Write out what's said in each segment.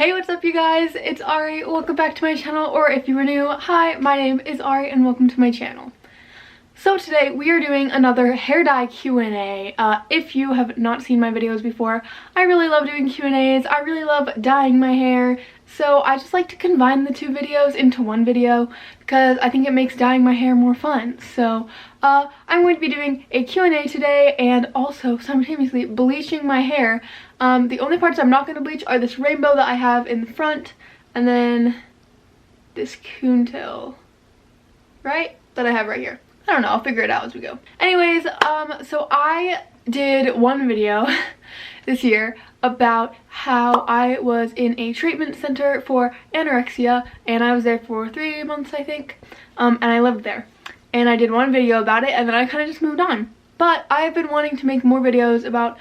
Hey, what's up you guys? It's Ari. Welcome back to my channel, or if you were new, hi, my name is Ari and welcome to my channel. So today we are doing another hair dye Q&A. If you have not seen my videos before, I really love doing Q&As. I really love dyeing my hair. So I just like to combine the two videos into one video because I think it makes dyeing my hair more fun. So I'm going to be doing a Q&A today and also simultaneously bleaching my hair. The only parts I'm not going to bleach are this rainbow that I have in the front and then this coontail, right? That I have right here. I don't know, I'll figure it out as we go. Anyways, so I did one video this year about how I was in a treatment center for anorexia, and I was there for 3 months, I think, and I lived there. And I did one video about it, and then I kind of just moved on. But I've been wanting to make more videos about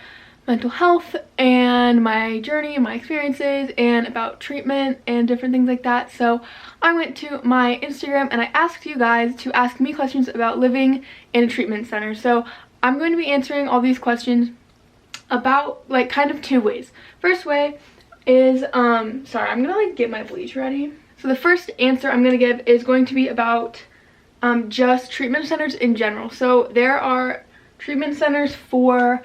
mental health and my journey and my experiences and about treatment and different things like that. So I went to my Instagram and I asked you guys to ask me questions about living in a treatment center. So I'm going to be answering all these questions about like kind of two ways. First way is sorry, I'm gonna like get my bleach ready. So the first answer I'm gonna give is going to be about just treatment centers in general. So there are treatment centers for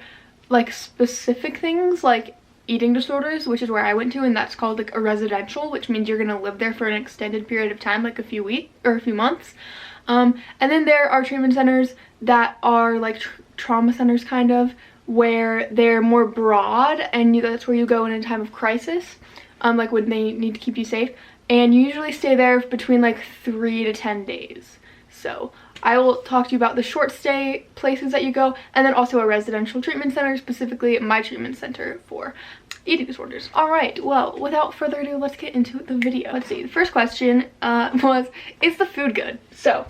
like specific things like eating disorders, which is where I went to, and that's called like a residential, which means you're gonna live there for an extended period of time, like a few weeks or a few months. And then there are treatment centers that are like trauma centers kind of, where they're more broad and that's where you go in a time of crisis, like when they need to keep you safe, and you usually stay there between like 3 to 10 days. So I will talk to you about the short stay places that you go, and then also a residential treatment center, specifically my treatment center for eating disorders. Alright, well, without further ado, let's get into the video. Let's see, the first question was, is the food good? So,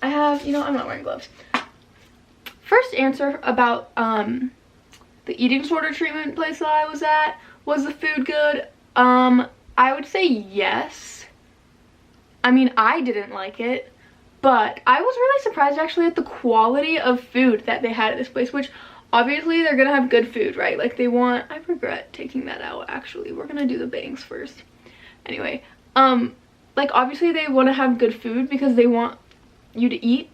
I have, I'm not wearing gloves. First answer about the eating disorder treatment place that I was at, was the food good? I would say yes. I mean, I didn't like it. But I was really surprised actually at the quality of food that they had at this place, which obviously they're gonna have good food, right? Like they want, I regret taking that out actually. We're gonna do the bangs first. Anyway, like obviously they want to have good food because they want you to eat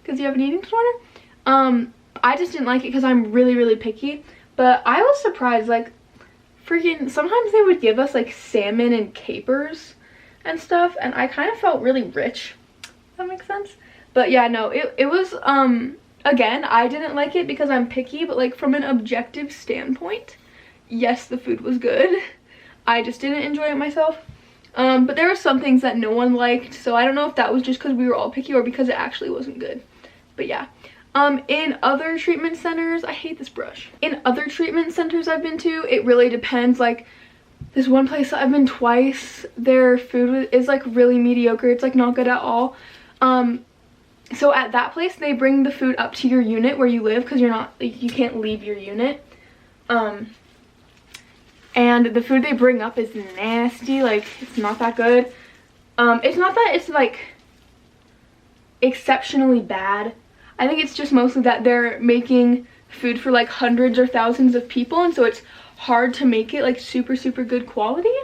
because you have an eating disorder. I just didn't like it because I'm really, really picky. But I was surprised, like freaking sometimes they would give us like salmon and capers and stuff, and I kind of felt really rich. That makes sense. But yeah, no, it was again, I didn't like it because I'm picky, but like from an objective standpoint, yes, the food was good. I just didn't enjoy it myself. But there were some things that no one liked, so I don't know if that was just because we were all picky or because it actually wasn't good. But yeah, in other treatment centers, I hate this brush. In other treatment centers I've been to, it really depends. Like this one place that I've been twice, their food is like really mediocre. It's like not good at all. So at that place they bring the food up to your unit where you live, because you can't leave your unit. And the food they bring up is nasty. Like it's not that good. It's not that it's like exceptionally bad. I think it's just mostly that they're making food for like hundreds or thousands of people, and so it's hard to make it like super good quality.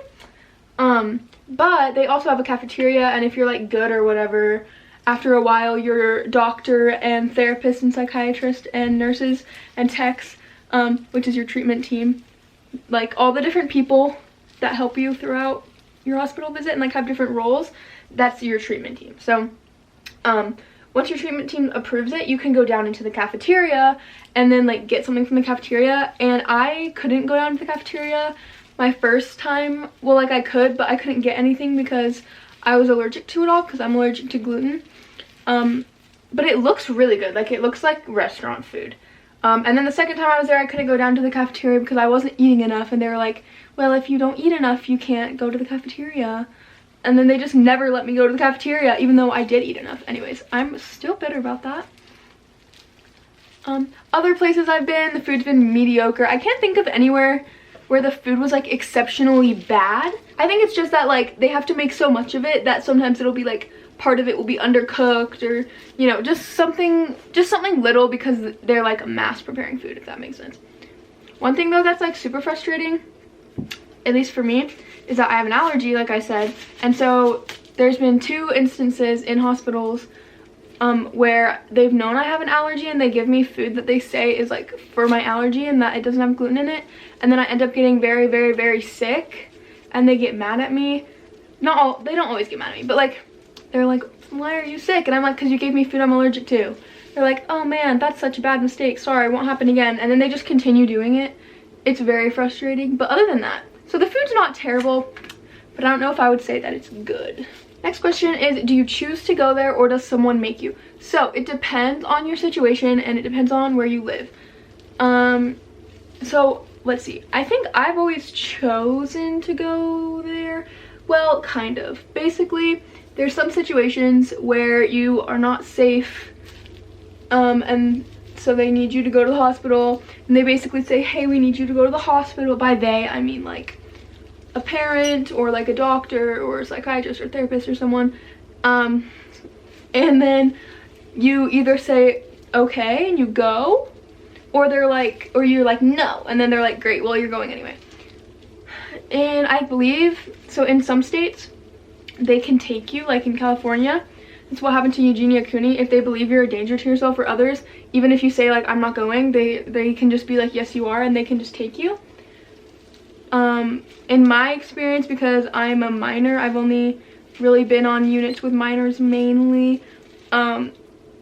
But they also have a cafeteria, and if you're like good or whatever, after a while your doctor and therapist and psychiatrist and nurses and techs, which is your treatment team, like all the different people that help you throughout your hospital visit and like have different roles, that's your treatment team. So once your treatment team approves it, you can go down into the cafeteria and then like get something from the cafeteria. And I couldn't go down to the cafeteria my first time. Well, like I could, but I couldn't get anything because I was allergic to it all, because I'm allergic to gluten. But it looks really good. Like it looks like restaurant food. And then the second time I was there, I couldn't go down to the cafeteria because I wasn't eating enough, and they were like, well, if you don't eat enough, you can't go to the cafeteria. And then they just never let me go to the cafeteria, even though I did eat enough. Anyways, I'm still bitter about that. Other places I've been, the food's been mediocre. I can't think of anywhere where the food was like exceptionally bad. I think it's just that like they have to make so much of it that sometimes it'll be like part of it will be undercooked, or just something little, because they're like mass preparing food, if that makes sense. One thing though that's like super frustrating at least for me, is that I have an allergy, like I said. And so there's been 2 instances in hospitals where they've known I have an allergy and they give me food that they say is like for my allergy and that it doesn't have gluten in it. And then I end up getting very, very, very sick and they get mad at me. Not all, they don't always get mad at me, but like, they're like, why are you sick? And I'm like, because you gave me food I'm allergic to. They're like, oh man, that's such a bad mistake. Sorry, it won't happen again. And then they just continue doing it. It's very frustrating. But other than that, so the food's not terrible, but I don't know if I would say that it's good. Next question is, do you choose to go there or does someone make you? So it depends on your situation and it depends on where you live. So let's see. I think I've always chosen to go there. Well, kind of. Basically, there's some situations where you are not safe, and so they need you to go to the hospital, and they basically say, hey, we need you to go to the hospital. By they, I mean like a parent or like a doctor or a psychiatrist or therapist or someone. And then you either say, okay, and you go, or they're like, or you're like, no, and then they're like, great, well, you're going anyway. And I believe, so in some states, they can take you, like in California. That's what happened to Eugenia Cooney. If they believe you're a danger to yourself or others, even if you say like, I'm not going, they can just be like, yes, you are, and they can just take you. In my experience, because I'm a minor, I've only really been on units with minors mainly.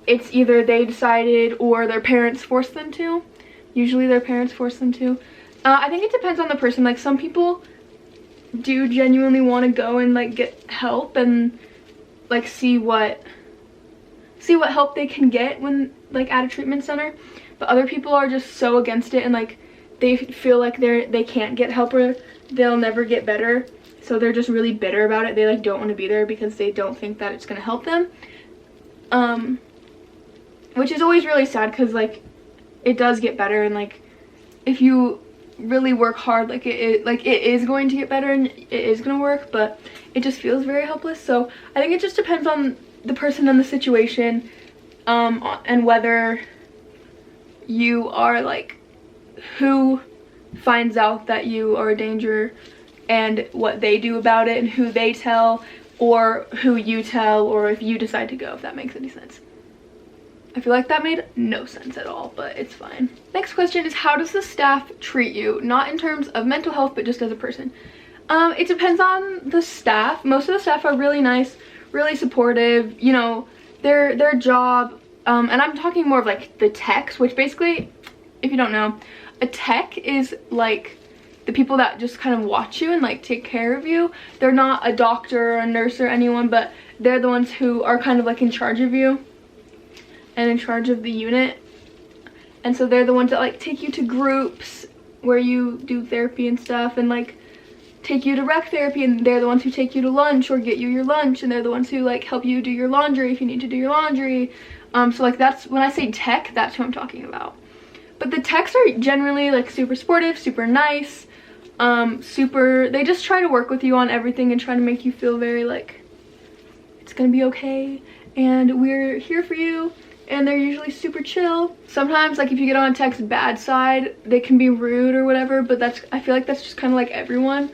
It's either they decided or their parents forced them to. Usually their parents force them to. I think it depends on the person. Like some people do genuinely want to go and like get help and like see what help they can get when like at a treatment center, but other people are just so against it and like they feel like they can't get help or they'll never get better, so they're just really bitter about it. They like don't want to be there because they don't think that it's going to help them, which is always really sad because like it does get better, and like if you really work hard, like it is going to get better and it is going to work, but it just feels very helpless. So I think it just depends on the person and the situation, and whether you are like, who finds out that you are a danger and what they do about it and who they tell or who you tell, or if you decide to go, if that makes any sense. I feel like that made no sense at all, but it's fine. Next question is, how does the staff treat you? Not in terms of mental health, but just as a person. It depends on the staff. Most of the staff are really nice, really supportive, you know, their job, and I'm talking more of like the techs, which basically, if you don't know, a tech is like the people that just kind of watch you and like take care of you. They're not a doctor or a nurse or anyone, but they're the ones who are kind of like in charge of you and in charge of the unit. And so they're the ones that like take you to groups where you do therapy and stuff, and like take you to rec therapy, and they're the ones who take you to lunch or get you your lunch, and they're the ones who like help you do your laundry if you need to do your laundry. So like that's, when I say tech, that's who I'm talking about. But the techs are generally like super supportive, super nice, they just try to work with you on everything and try to make you feel very like it's gonna be okay and we're here for you. And they're usually super chill. Sometimes like if you get on a tech's bad side, they can be rude or whatever, but I feel like that's just kind of like everyone.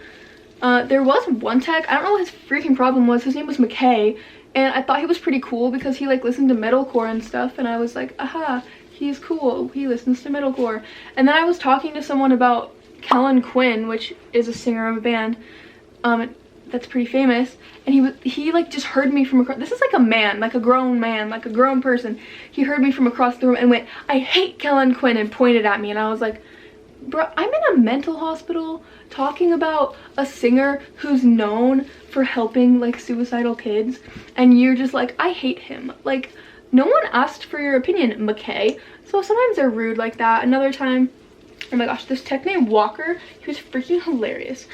There was one tech, I don't know what his freaking problem was. His name was McKay, and I thought he was pretty cool because he like listened to metalcore and stuff, and I was like, aha, he's cool, he listens to metalcore. And then I was talking to someone about Kellen Quinn, which is a singer of a band that's pretty famous, and he like just heard me from across. This is like a man, like a grown man, like a grown person. He heard me from across the room and went, I hate Kellen Quinn, and pointed at me. And I was like, bro, I'm in a mental hospital talking about a singer who's known for helping like suicidal kids, and you're just like, I hate him. Like, no one asked for your opinion, McKay. So sometimes they're rude like that. Another time, oh my gosh, this tech named Walker, he was freaking hilarious.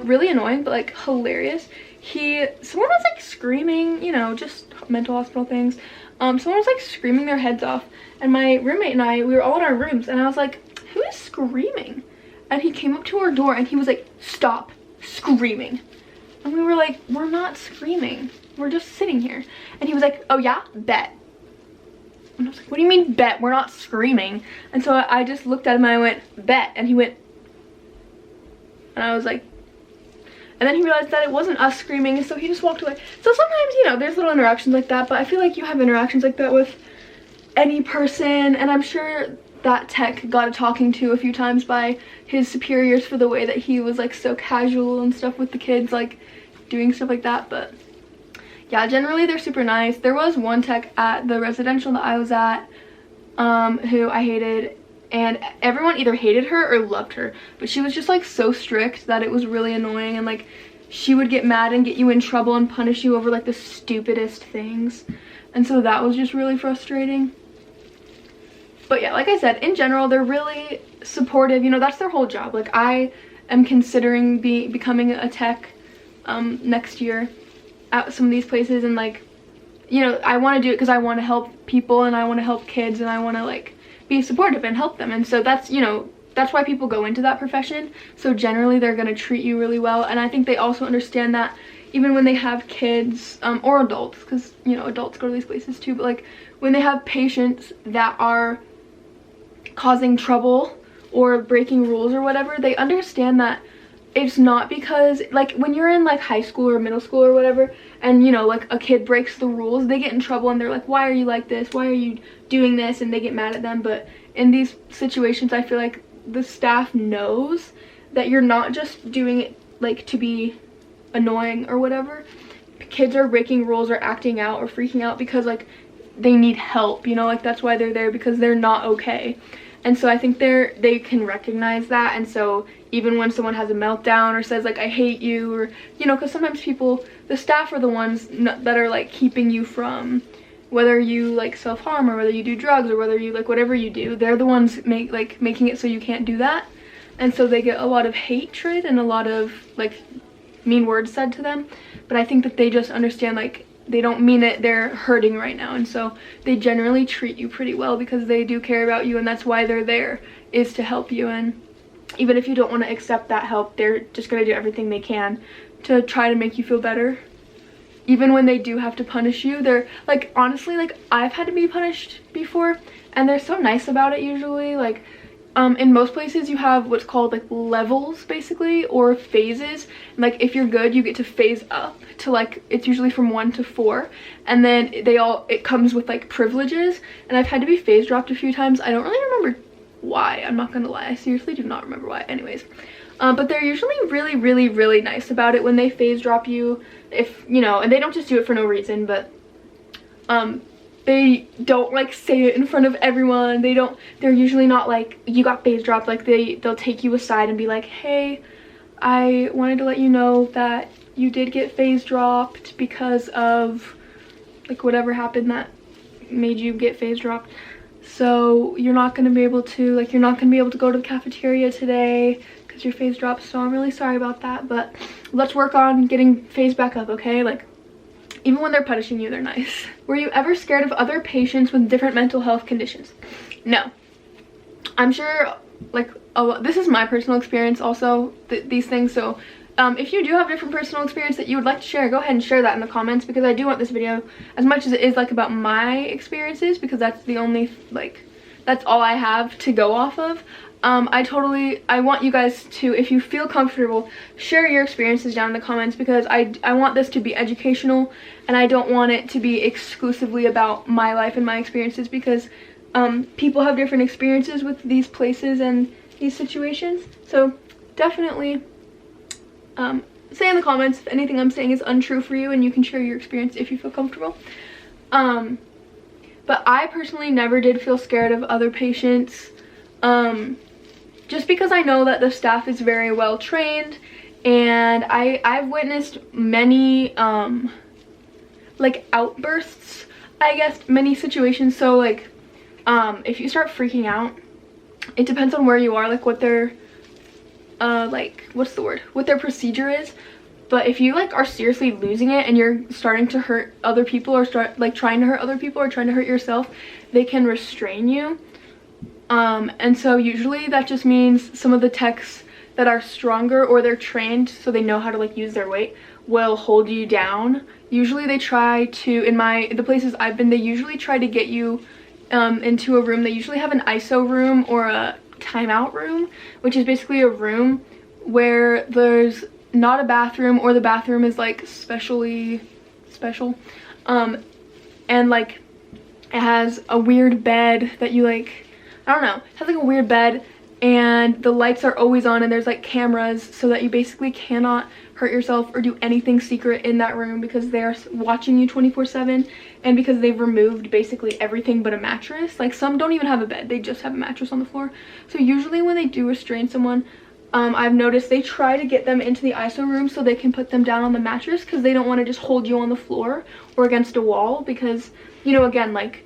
Really annoying, but like hilarious. Someone was like screaming, you know, just mental hospital things. Someone was like screaming their heads off, and my roommate and I, we were all in our rooms, and I was like, who is screaming? And he came up to our door and he was like, stop screaming. And we were like, we're not screaming, we're just sitting here. And he was like, oh yeah, bet. And I was like, what do you mean bet? We're not screaming. And so I just looked at him and I went, bet. And he went, and I was like, and then he realized that it wasn't us screaming, and so he just walked away. So sometimes, you know, there's little interactions like that, but I feel like you have interactions like that with any person, and I'm sure that tech got a talking to a few times by his superiors for the way that he was like so casual and stuff with the kids, like doing stuff like that. But yeah, generally they're super nice. There was one tech at the residential that I was at who I hated, and everyone either hated her or loved her, but she was just like so strict that it was really annoying, and like she would get mad and get you in trouble and punish you over like the stupidest things, and so that was just really frustrating. But yeah, like I said, in general they're really supportive. You know, that's their whole job. Like I am considering becoming a tech next year at some of these places, and like, you know, I want to do it because I want to help people and I want to help kids and I want to like be supportive and help them. And so that's, you know, that's why people go into that profession. So generally they're going to treat you really well, and I think they also understand that even when they have kids or adults, because, you know, adults go to these places too, but like when they have patients that are causing trouble or breaking rules or whatever, they understand that it's not because, like, when you're in like high school or middle school or whatever, and you know, like a kid breaks the rules, they get in trouble and they're like, why are you like this, why are you doing this, and they get mad at them. But in these situations, I feel like the staff knows that you're not just doing it like to be annoying or whatever. Kids are breaking rules or acting out or freaking out because like they need help, you know, like that's why they're there, because they're not okay. And so I think they can recognize that. And so even when someone has a meltdown or says like I hate you, or you know, because sometimes people, the staff are the ones that are like keeping you from, whether you like self-harm or whether you do drugs or whether you like whatever you do, they're the ones making it so you can't do that. And so they get a lot of hatred and a lot of like mean words said to them. But I think that they just understand like they don't mean it, they're hurting right now, and so they generally treat you pretty well because they do care about you, and that's why they're there, is to help you. And even if you don't want to accept that help, they're just going to do everything they can to try to make you feel better. Even when they do have to punish you, they're like, honestly, like I've had to be punished before, and they're so nice about it usually. Like in most places you have what's called like levels basically, or phases, and like if you're good you get to phase up to like, it's usually from 1 to 4, and then it comes with like privileges, and I've had to be phase dropped a few times. I don't really remember why, I'm not gonna lie, I seriously do not remember why. Anyways, but they're usually really nice about it when they phase drop you, if you know, and they don't just do it for no reason, but they don't like say it in front of everyone. They're usually not like, you got phase dropped. Like they'll take you aside and be like, hey, I wanted to let you know that you did get phase dropped because of like whatever happened that made you get phase dropped. So you're not going to be able to, like, you're not going to be able to go to the cafeteria today because your phase dropped. So I'm really sorry about that, but let's work on getting phase back up, okay? Like, even when they're punishing you, they're nice. Were you ever scared of other patients with different mental health conditions? No. I'm sure, like, this is my personal experience also, these things. So if you do have different personal experience that you would like to share, go ahead and share that in the comments, because I do want this video, as much as it is like about my experiences, because that's the only, like, that's all I have to go off of. I want you guys to, if you feel comfortable, share your experiences down in the comments, because I want this to be educational, and I don't want it to be exclusively about my life and my experiences, because people have different experiences with these places and these situations. So definitely say in the comments if anything I'm saying is untrue for you, and you can share your experience if you feel comfortable. But I personally never did feel scared of other patients. Just because I know that the staff is very well trained, and I've witnessed many like outbursts, I guess, many situations. So like if you start freaking out, it depends on where you are, like what their like, what's the word, what their procedure is. But if you like are seriously losing it and you're starting to hurt other people, or start like trying to hurt other people or trying to hurt yourself, they can restrain you. And so usually that just means some of the techs that are stronger, or they're trained so they know how to like use their weight, will hold you down. Usually they try to, in the places I've been, they usually try to get you into a room. They usually have an ISO room or a timeout room, which is basically a room where there's not a bathroom, or the bathroom is like specially special, and like it has a weird bed that you like, I don't know, it has like a weird bed, and the lights are always on, and there's like cameras so that you basically cannot hurt yourself or do anything secret in that room because they're watching you 24/7, and because they've removed basically everything but a mattress. Like some don't even have a bed, they just have a mattress on the floor. So usually when they do restrain someone, I've noticed they try to get them into the ISO room so they can put them down on the mattress, because they don't want to just hold you on the floor or against a wall, because, you know, again, like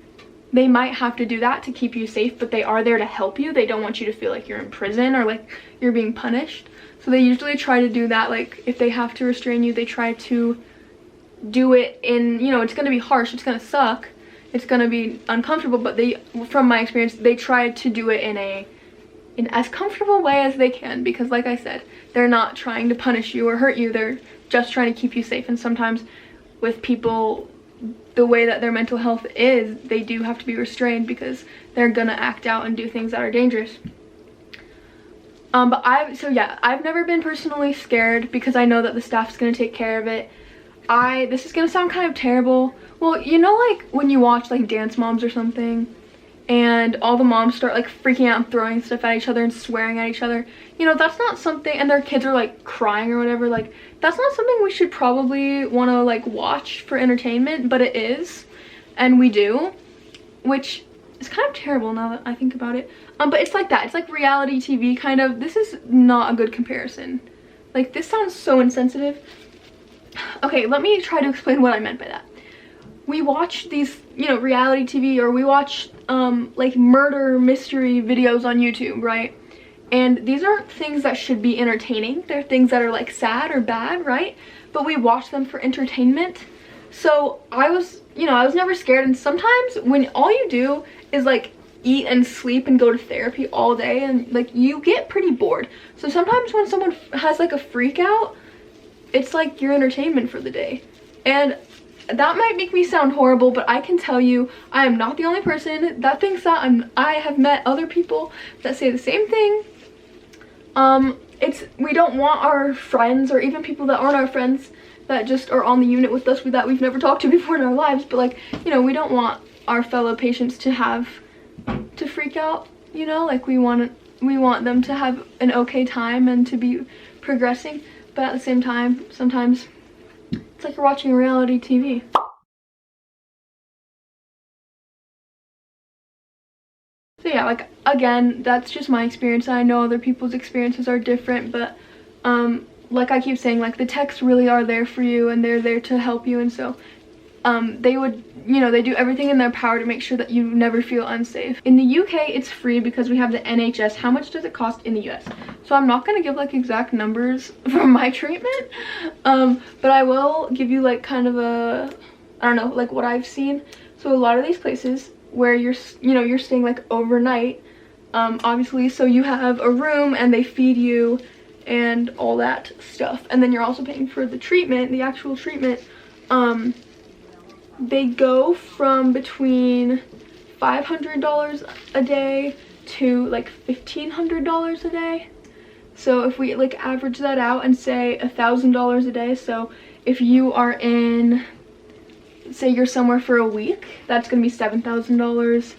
they might have to do that to keep you safe, but they are there to help you. They don't want you to feel like you're in prison or like you're being punished. So they usually try to do that. Like if they have to restrain you, they try to do it in, you know, it's going to be harsh, it's going to suck, it's going to be uncomfortable, but they, from my experience, they try to do it in as comfortable way as they can, because like I said, they're not trying to punish you or hurt you, they're just trying to keep you safe. And sometimes with people, the way that their mental health is, they do have to be restrained because they're gonna act out and do things that are dangerous. But I've never been personally scared because I know that the staff's gonna take care of it. This is gonna sound kind of terrible. Well, you know, like when you watch like Dance Moms or something, and all the moms start like freaking out and throwing stuff at each other and swearing at each other, you know, that's not something, and their kids are like crying or whatever, like that's not something we should probably want to like watch for entertainment, but it is, and we do, which is kind of terrible now that I think about it. But it's like that, it's like reality TV kind of. This is not a good comparison. Like this sounds so insensitive. Okay, let me try to explain what I meant by that. We watch these, you know, reality TV, or we watch like murder mystery videos on YouTube, right? And these aren't things that should be entertaining. They're things that are like sad or bad, right? But we watch them for entertainment. So I was never scared. And sometimes when all you do is like eat and sleep and go to therapy all day, and like you get pretty bored. So sometimes when someone has like a freak out, it's like your entertainment for the day. And that might make me sound horrible, but I can tell you I am not the only person that thinks that. I have met other people that say the same thing. We don't want our friends, or even people that aren't our friends that just are on the unit with us that we've never talked to before in our lives, but like, you know, we don't want our fellow patients to freak out, you know, like we want them to have an okay time and to be progressing. But at the same time, sometimes it's like you're watching reality TV. So yeah, like again, that's just my experience. I know other people's experiences are different, but like I keep saying, like the techs really are there for you, and they're there to help you. And so they would, you know, they do everything in their power to make sure that you never feel unsafe. In the UK, it's free because we have the NHS. How much does it cost in the US? So I'm not going to give like exact numbers from my treatment, but I will give you like kind of a, I don't know, like what I've seen. So a lot of these places where you're staying like overnight, obviously, so you have a room and they feed you and all that stuff, and then you're also paying for the treatment, the actual treatment. They go from between $500 a day to like $1,500 a day. So if we like average that out and say $1,000 a day, so if you are in, say you're somewhere for a week, that's gonna be $7,000.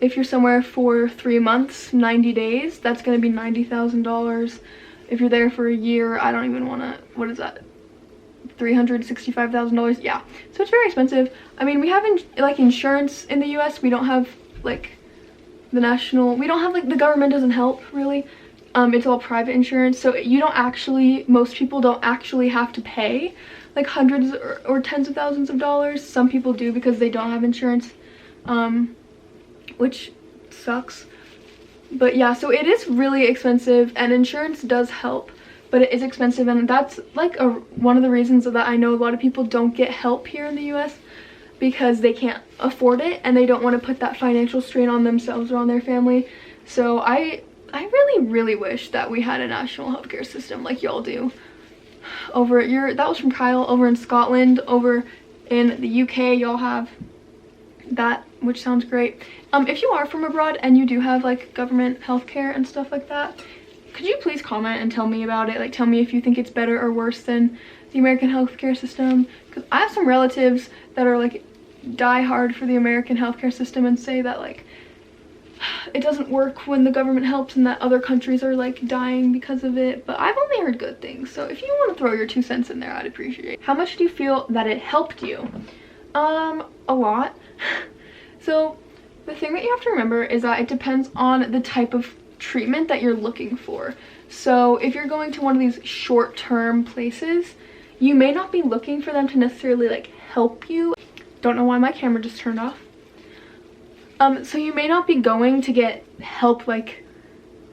If you're somewhere for 3 months, 90 days, that's gonna be $90,000. If you're there for a year, I don't even wanna, what is that? $365,000. Yeah, so it's very expensive. I mean, we have like insurance in the US. We don't have like the national, we don't have like, the government doesn't help really. It's all private insurance, so you don't actually, most people don't actually have to pay like hundreds or tens of thousands of dollars. Some people do because they don't have insurance, which sucks. But yeah, so it is really expensive, and insurance does help, but it is expensive, and that's like one of the reasons that I know a lot of people don't get help here in the US, because they can't afford it and they don't want to put that financial strain on themselves or on their family. So I really wish that we had a national healthcare system like y'all do. That was from Kyle. Over in Scotland, over in the UK, y'all have that, which sounds great. If you are from abroad and you do have like government healthcare and stuff like that, could you please comment and tell me about it? Like, tell me if you think it's better or worse than the American healthcare system, because I have some relatives that are like die hard for the American healthcare system and say that like it doesn't work when the government helps and that other countries are like dying because of it. But I've only heard good things, so if you want to throw your 2 cents in there, I'd appreciate it. How much do you feel that it helped you? A lot. So the thing that you have to remember is that it depends on the type of treatment that you're looking for. So if you're going to one of these short-term places, you may not be looking for them to necessarily like help you. Don't know why my camera just turned off. So you may not be going to get help, like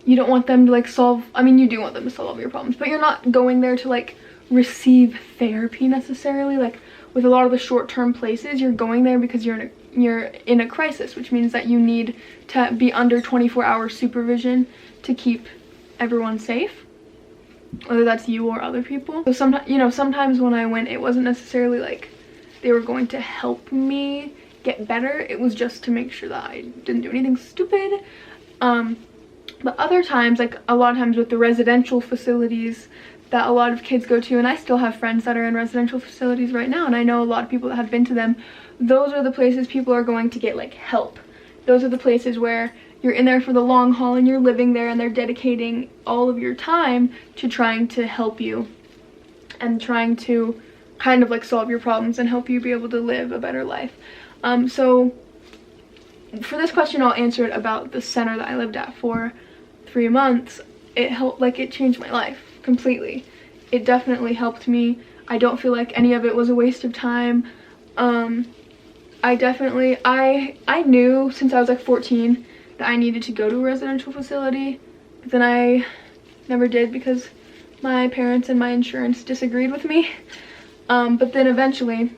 you don't want them to like solve, I mean you do want them to solve all your problems, but you're not going there to like receive therapy necessarily. Like with a lot of the short-term places, you're going there because you're in a crisis, which means that you need to be under 24-hour supervision to keep everyone safe, whether that's you or other people. So sometimes, you know, sometimes when I went, it wasn't necessarily like they were going to help me get better. It was just to make sure that I didn't do anything stupid. But other times, like a lot of times with the residential facilities that a lot of kids go to, and I still have friends that are in residential facilities right now, and I know a lot of people that have been to them, those are the places people are going to get like help. Those are the places where you're in there for the long haul and you're living there and they're dedicating all of your time to trying to help you and trying to kind of like solve your problems and help you be able to live a better life. So for this question, I'll answer it about the center that I lived at for 3 months. It helped, like it changed my life completely. It definitely helped me. I don't feel like any of it was a waste of time. I knew since I was like 14 that I needed to go to a residential facility, but then I never did because my parents and my insurance disagreed with me. But then eventually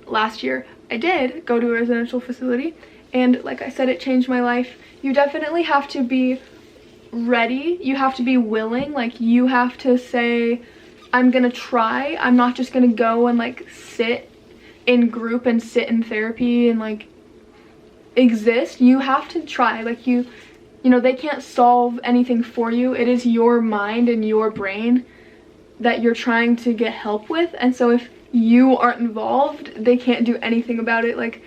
last year I did go to a residential facility, and like I said, it changed my life. You definitely have to be ready. You have to be willing. Like you have to say, I'm gonna try. I'm not just gonna go and like sit in group and sit in therapy and like exist. You have to try. Like you know, they can't solve anything for you. It is your mind and your brain that you're trying to get help with, and so if you aren't involved, they can't do anything about it. Like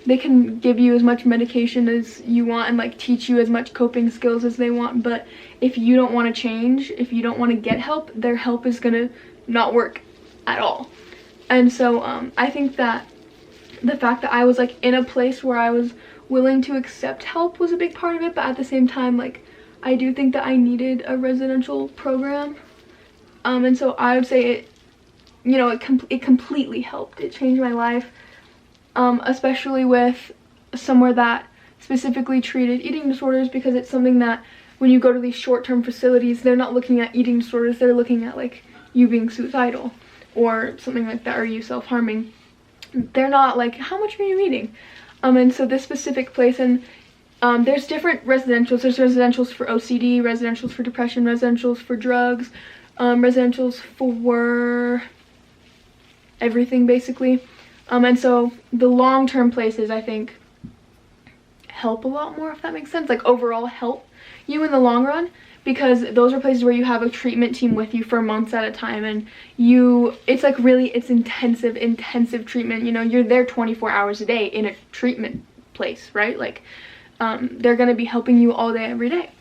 they can give you as much medication as you want and like teach you as much coping skills as they want, but if you don't want to change, if you don't want to get help, their help is gonna not work at all. And so I think that the fact that I was like in a place where I was willing to accept help was a big part of it, but at the same time, like I do think that I needed a residential program. And so I would say it, you know, it completely helped. It changed my life, especially with somewhere that specifically treated eating disorders, because it's something that when you go to these short-term facilities, they're not looking at eating disorders, they're looking at like you being suicidal or something like that, or you self-harming. They're not like, how much are you eating? And so this specific place, and there's different residentials. There's residentials for OCD, residentials for depression, residentials for drugs, residentials for everything basically. And so the long-term places, I think, help a lot more, if that makes sense. Like overall help you in the long run, because those are places where you have a treatment team with you for months at a time, and it's like really, it's intensive treatment. You know, you're there 24 hours a day in a treatment place, right? Like they're gonna be helping you all day every day.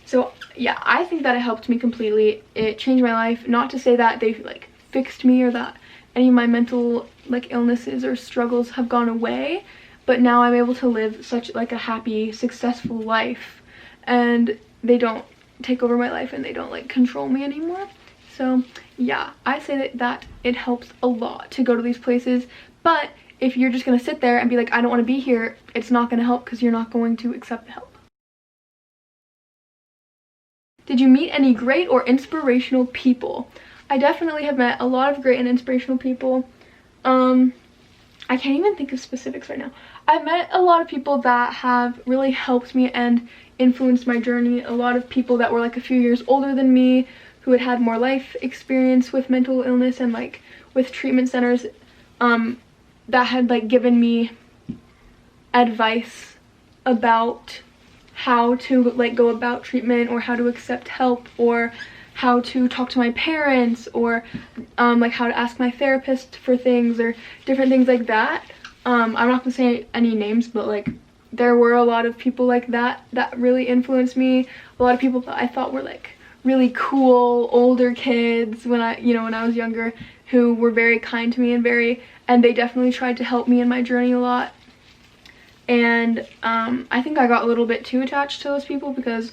So yeah, I think that it helped me completely. It changed my life. Not to say that they like fixed me or that any of my mental like illnesses or struggles have gone away, but now I'm able to live such like a happy, successful life, and they don't take over my life and they don't like control me anymore. So yeah, I say that it helps a lot to go to these places, but if you're just gonna sit there and be like, I don't want to be here, it's not gonna help, because you're not going to accept the help. Did you meet any great or inspirational people? I definitely have met a lot of great and inspirational people. I can't even think of specifics right now. I've met a lot of people that have really helped me and influenced my journey. A lot of people that were like a few years older than me, who had had more life experience with mental illness and like with treatment centers, that had like given me advice about how to like go about treatment, or how to accept help, or how to talk to my parents, or like how to ask my therapist for things, or different things like that. I'm not gonna say any names, but like there were a lot of people like that that really influenced me. A lot of people that I thought were like really cool older kids when I was younger, who were very kind to me and they definitely tried to help me in my journey a lot. And I think I got a little bit too attached to those people, because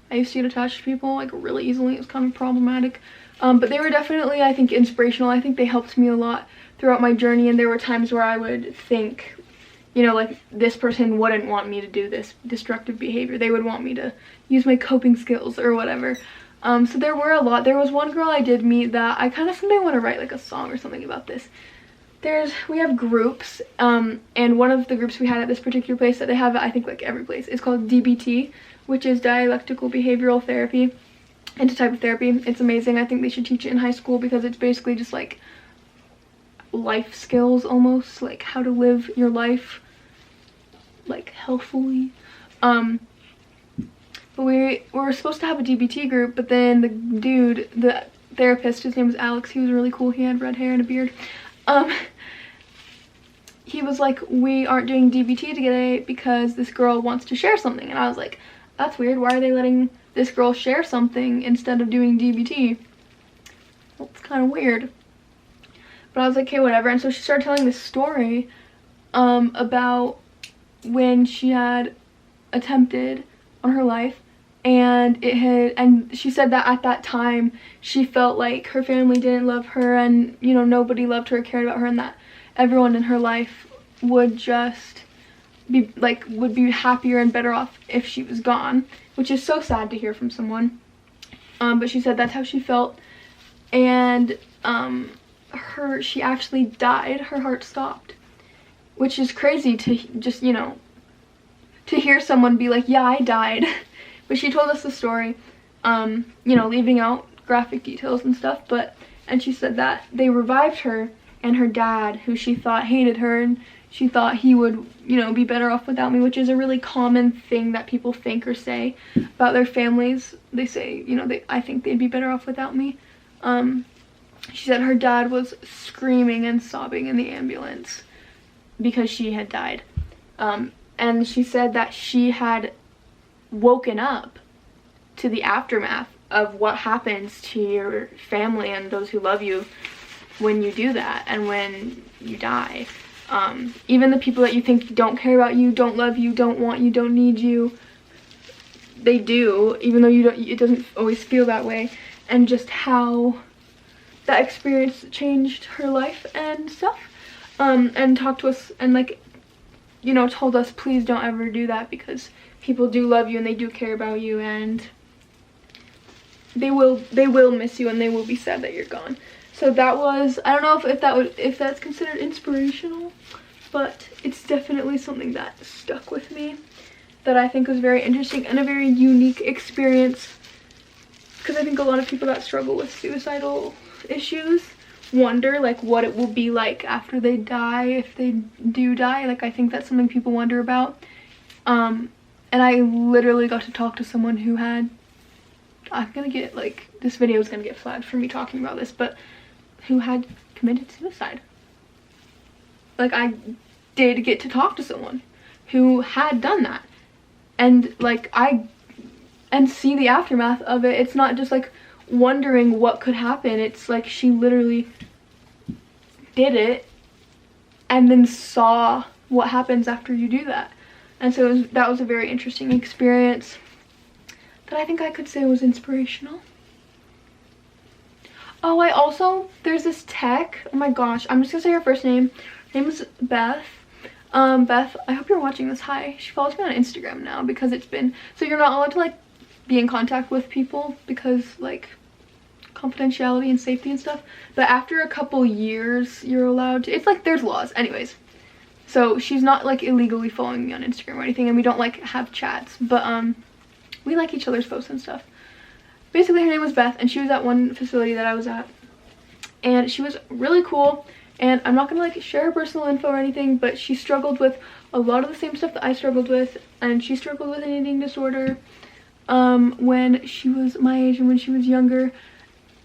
I used to get attached to people like really easily. It was kind of problematic. But they were definitely, I think, inspirational. I think they helped me a lot throughout my journey, and there were times where I would think, you know, like this person wouldn't want me to do this destructive behavior. They would want me to use my coping skills or whatever. So there were a lot. There was one girl I did meet that I kind of someday want to write like a song or something about this. We have groups, and one of the groups we had at this particular place that they have, I think like every place, is called DBT, which is dialectical behavioral therapy. It's a type of therapy. It's amazing. I think they should teach it in high school, because it's basically just like life skills almost, like how to live your life like healthfully. But we were supposed to have a DBT group, but then the therapist, his name was Alex, he was really cool, he had red hair and a beard. He was like, we aren't doing DBT today because this girl wants to share something. And I was like, that's weird, why are they letting this girl share something instead of doing DBT? Well, it's kind of weird. But I was like, okay, whatever. And so she started telling this story about when she had attempted on her life, and she said that at that time she felt like her family didn't love her, and you know, nobody loved her or cared about her, and that everyone in her life would just be like, would be happier and better off if she was gone, which is so sad to hear from someone. But she said that's how she felt, and she actually died. Her heart stopped, which is crazy to just, you know, to hear someone be like, yeah, I died. But she told us the story, you know, leaving out graphic details and stuff, and she said that they revived her, and her dad, who she thought hated her, and she thought he would, you know, be better off without me, which is a really common thing that people think or say about their families. They say, you know, I think they'd be better off without me. She said her dad was screaming and sobbing in the ambulance because she had died. And she said that she had woken up to the aftermath of what happens to your family and those who love you when you do that and when you die. Even the people that you think don't care about you, don't love you, don't want you, don't need you, they do, even though it doesn't always feel that way. And just how that experience changed her life and stuff. And talked to us and, like, you know, told us, please don't ever do that, because people do love you and they do care about you, and they will miss you, and they will be sad that you're gone. So that was, I don't know if that's considered inspirational, but it's definitely something that stuck with me, that I think was very interesting and a very unique experience, because I think a lot of people that struggle with suicidal issues wonder like what it will be like after they die, if they do die. Like, I think that's something people wonder about. And I literally got to talk to someone who had, I'm gonna get, like, this video is gonna get flagged for me talking about this, but who had committed suicide. Like, I did get to talk to someone who had done that, and like and see the aftermath of it. It's not just like wondering what could happen, it's like she literally did it and then saw what happens after you do that. And so that was a very interesting experience that I think I could say was inspirational. Oh, there's this tech, oh my gosh, I'm just gonna say her first name. Her name is Beth. Beth, I hope you're watching this. Hi. She follows me on Instagram now, because it's been, so you're not allowed to like be in contact with people because like confidentiality and safety and stuff, but after a couple years you're allowed to. It's like there's laws anyways. So she's not like illegally following me on Instagram or anything, and we don't like have chats, but we like each other's posts and stuff. Basically, her name was Beth, and she was at one facility that I was at, and she was really cool. and I'm not gonna like share her personal info or anything, but she struggled with a lot of the same stuff that I struggled with, and she struggled with an eating disorder when she was my age and when she was younger.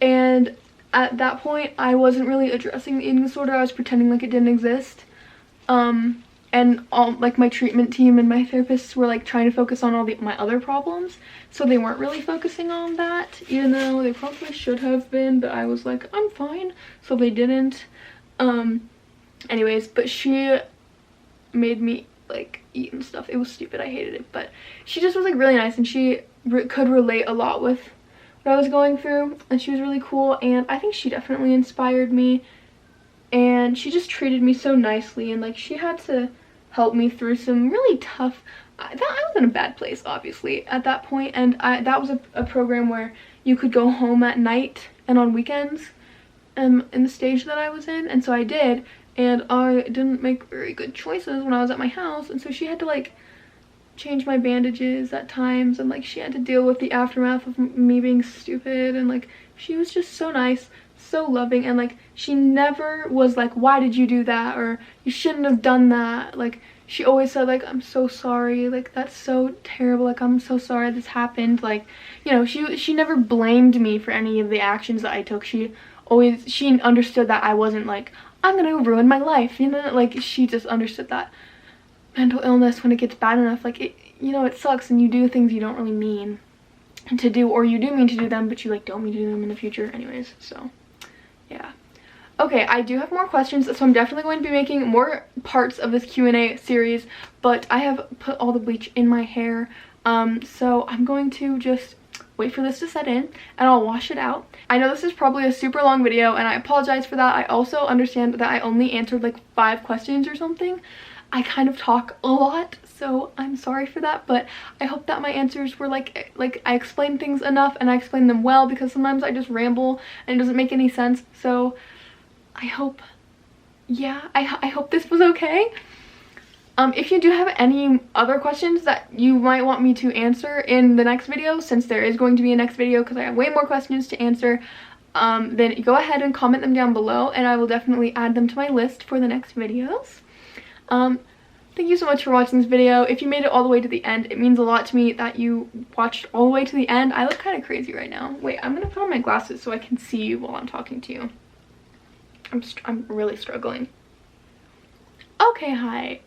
And at that point I wasn't really addressing the eating disorder. I was pretending like it didn't exist. And all like my treatment team and my therapists were like trying to focus on all my other problems, so they weren't really focusing on that, even though they probably should have been, but I was like, I'm fine, so they didn't. Anyways, but she made me like eat and stuff. It was stupid, I hated it, but she just was like really nice, and she could relate a lot with what I was going through, and she was really cool, and I think she definitely inspired me. And she just treated me so nicely, and like she had to help me through some really tough, I was in a bad place obviously at that point, and that was a program where you could go home at night and on weekends in the stage that I was in, and so I did, and I didn't make very good choices when I was at my house, and so she had to like change my bandages at times, and like she had to deal with the aftermath of me being stupid, and like she was just so nice, so loving, and like she never was like, why did you do that, or you shouldn't have done that. Like she always said like, I'm so sorry, like that's so terrible, like I'm so sorry this happened. Like, you know, she never blamed me for any of the actions that I took. She understood that I wasn't like, I'm gonna ruin my life, you know, like she just understood that mental illness, when it gets bad enough, like it, you know, it sucks, and you do things you don't really mean to do, or you do mean to do them but you like don't mean to do them in the future. Anyways, so yeah. Okay, I do have more questions, so I'm definitely going to be making more parts of this Q&A series, but I have put all the bleach in my hair, so I'm going to just wait for this to set in and I'll wash it out. I know this is probably a super long video, and I apologize for that. I also understand that I only answered like 5 questions or something. I kind of talk a lot, so I'm sorry for that, but I hope that my answers were like I explained things enough and I explained them well, because sometimes I just ramble and it doesn't make any sense. So I hope, yeah, I hope this was okay. If you do have any other questions that you might want me to answer in the next video, since there is going to be a next video because I have way more questions to answer, then go ahead and comment them down below, and I will definitely add them to my list for the next videos. Thank you so much for watching this video. If you made it all the way to the end, it means a lot to me that you watched all the way to the end. I look kind of crazy right now. Wait, I'm gonna put on my glasses so I can see you while I'm talking to you. I'm really struggling. Okay, hi.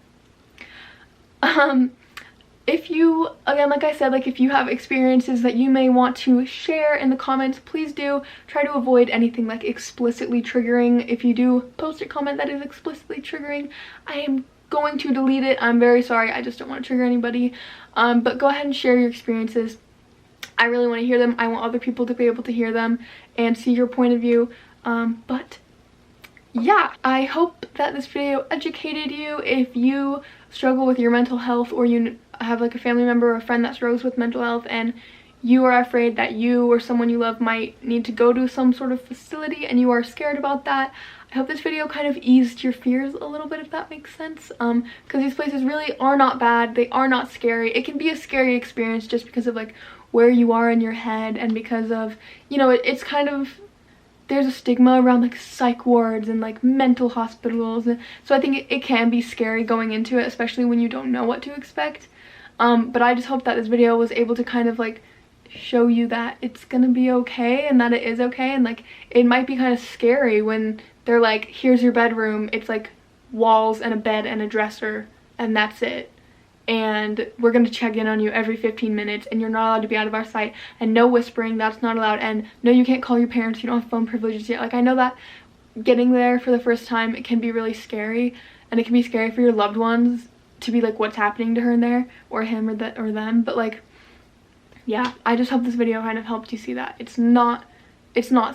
If you, again, like I said, like if you have experiences that you may want to share in the comments, please do. Try to avoid anything like explicitly triggering. If you do post a comment that is explicitly triggering, I am going to delete it. I'm very sorry, I just don't want to trigger anybody. But go ahead and share your experiences. I really want to hear them. I want other people to be able to hear them and see your point of view. But yeah, I hope that this video educated you. If you struggle with your mental health, or you have like a family member or a friend that struggles with mental health, and you are afraid that you or someone you love might need to go to some sort of facility and you are scared about that, I hope this video kind of eased your fears a little bit, if that makes sense, because these places really are not bad. They are not scary. It can be a scary experience just because of like where you are in your head, and because of, you know, it's kind of, there's a stigma around like psych wards and like mental hospitals, and so I think it can be scary going into it, especially when you don't know what to expect. But I just hope that this video was able to kind of like show you that it's gonna be okay, and that it is okay, and like it might be kind of scary when they're like, here's your bedroom, it's like walls and a bed and a dresser and that's it, and we're going to check in on you every 15 minutes, and you're not allowed to be out of our sight, and no whispering, that's not allowed, and no, you can't call your parents, you don't have phone privileges yet. Like, I know that getting there for the first time, it can be really scary, and it can be scary for your loved ones to be like, what's happening to her in there, or him, or them, but like, yeah, I just hope this video kind of helped you see that it's not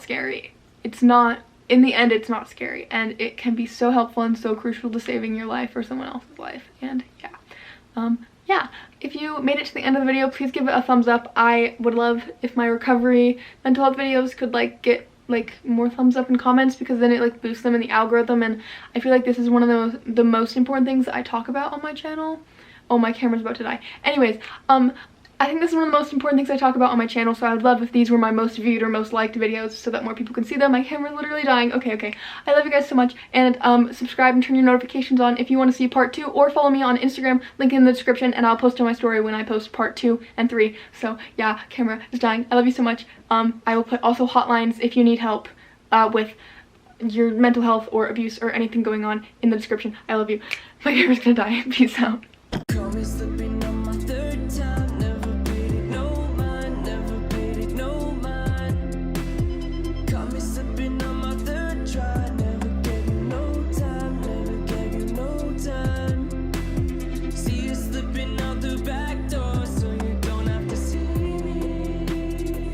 scary. It's not, in the end, it's not scary, and it can be so helpful and so crucial to saving your life or someone else's life. And yeah. Yeah, if you made it to the end of the video, please give it a thumbs up. I would love if my recovery mental health videos could like get like more thumbs up and comments, because then it like boosts them in the algorithm, and I feel like this is one of the most important things that I talk about on my channel. Oh, my camera's about to die. Anyways, I think this is one of the most important things I talk about on my channel, so I would love if these were my most viewed or most liked videos so that more people can see them. My camera's literally dying. Okay. I love you guys so much, and subscribe and turn your notifications on if you want to see part 2, or follow me on Instagram, link in the description, and I'll post on my story when I post part 2 and 3. So yeah, camera is dying. I love you so much. I will put also hotlines if you need help with your mental health or abuse or anything going on in the description. I love you. My camera's gonna die. Peace out.